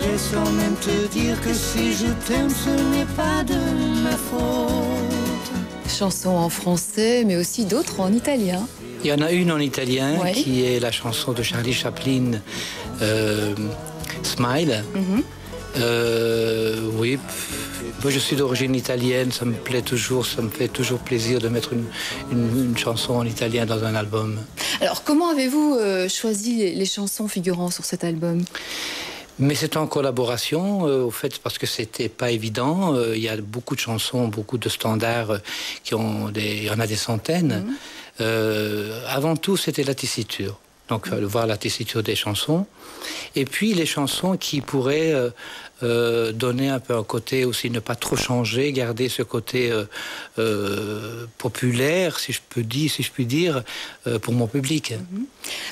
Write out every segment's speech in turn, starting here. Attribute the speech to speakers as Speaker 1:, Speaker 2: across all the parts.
Speaker 1: partirai sans même te dire que si je t'aime, ce n'est pas de ma faute.
Speaker 2: Chansons en français, mais aussi d'autres en italien.
Speaker 3: Il y en a une en italien,
Speaker 2: ouais,
Speaker 3: qui est la chanson de Charlie Chaplin, Smile. Oui, moi je suis d'origine italienne, ça me plaît toujours, ça me fait toujours plaisir de mettre une chanson en italien dans un album.
Speaker 2: Alors comment avez-vous choisi les chansons figurant sur cet album ?
Speaker 3: Mais c'est en collaboration, au fait, parce que c'était pas évident. Il y a beaucoup de chansons, beaucoup de standards il y en a des centaines. Avant tout, c'était la tessiture. Donc, voir la tessiture des chansons. Et puis, les chansons qui pourraient donner un peu un côté aussi, ne pas trop changer, garder ce côté populaire, si je puis dire, pour mon public.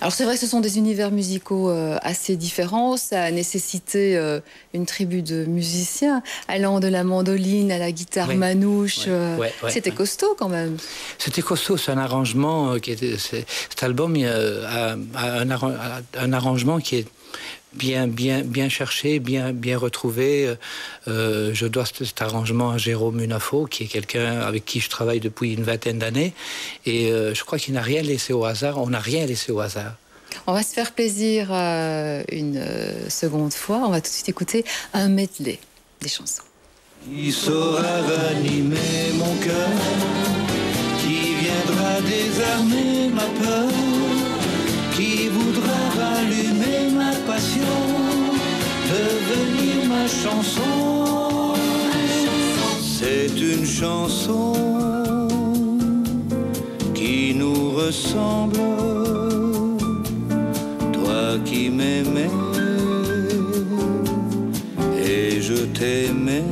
Speaker 2: Alors, c'est vrai que ce sont des univers musicaux assez différents. Ça a nécessité une tribu de musiciens, allant de la mandoline à la guitare manouche. C'était costaud, quand même.
Speaker 3: C'était costaud. C'est un arrangement qui était... Cet album a un arrangement qui est bien cherché, bien retrouvé. Je dois cet arrangement à Jérôme Munafo, qui est quelqu'un avec qui je travaille depuis une vingtaine d'années. Et je crois qu'il n'a rien laissé au hasard. On n'a rien laissé au hasard.
Speaker 2: On va se faire plaisir une seconde fois. On va tout de suite écouter un medley des chansons.
Speaker 1: Qui saura ranimer mon cœur, qui viendra désarmer ma peur, qui voudra rallumer ma passion, devenir ma chanson. C'est une chanson qui nous ressemble, toi qui m'aimais et je t'aimais.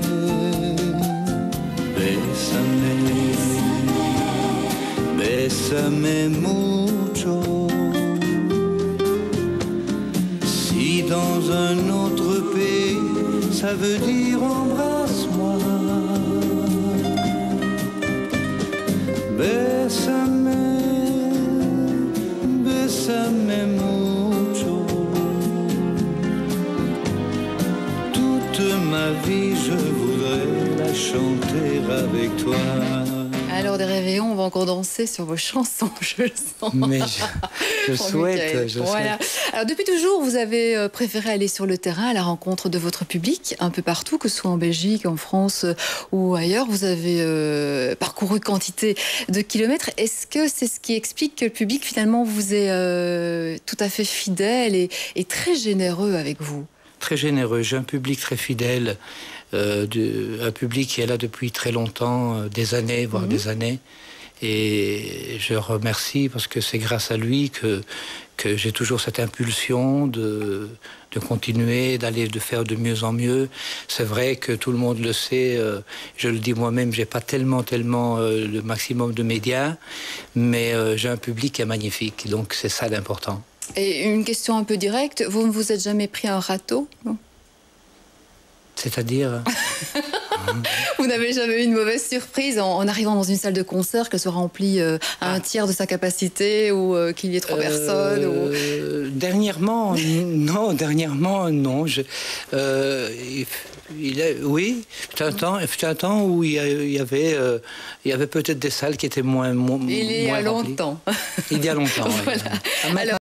Speaker 1: Bésame mucho. Si dans un autre pays, ça veut dire embrasse-moi. Bésame mucho. Toute ma vie, je voudrais la chanter avec toi.
Speaker 2: Alors des réveillons, on va encore danser sur vos chansons, je le sens.
Speaker 3: Mais je souhaite.
Speaker 2: Voilà. Alors depuis toujours, vous avez préféré aller sur le terrain à la rencontre de votre public, un peu partout, que ce soit en Belgique, en France ou ailleurs. Vous avez parcouru quantité de kilomètres. Est-ce que c'est ce qui explique que le public finalement vous est tout à fait fidèle et très généreux avec vous ?
Speaker 3: Très généreux. J'ai un public très fidèle. Un public qui est là depuis très longtemps, des années, voire des années. Et je remercie parce que c'est grâce à lui que j'ai toujours cette impulsion de continuer, de faire de mieux en mieux. C'est vrai que tout le monde le sait, je le dis moi-même, j'ai pas tellement le maximum de médias, mais j'ai un public qui est magnifique, donc c'est ça l'important.
Speaker 2: Et une question un peu directe, vous ne vous êtes jamais pris un râteau, non ?
Speaker 3: C'est-à-dire
Speaker 2: Vous n'avez jamais eu une mauvaise surprise en arrivant dans une salle de concert, qu'elle soit remplie à un tiers de sa capacité ou qu'il y ait 3 personnes ou...
Speaker 3: Dernièrement, non. Oui, il y a un temps où il y avait peut-être des salles qui étaient moins
Speaker 2: Il y a longtemps.
Speaker 3: Il y a longtemps,
Speaker 2: voilà.
Speaker 3: oui. Maintenant,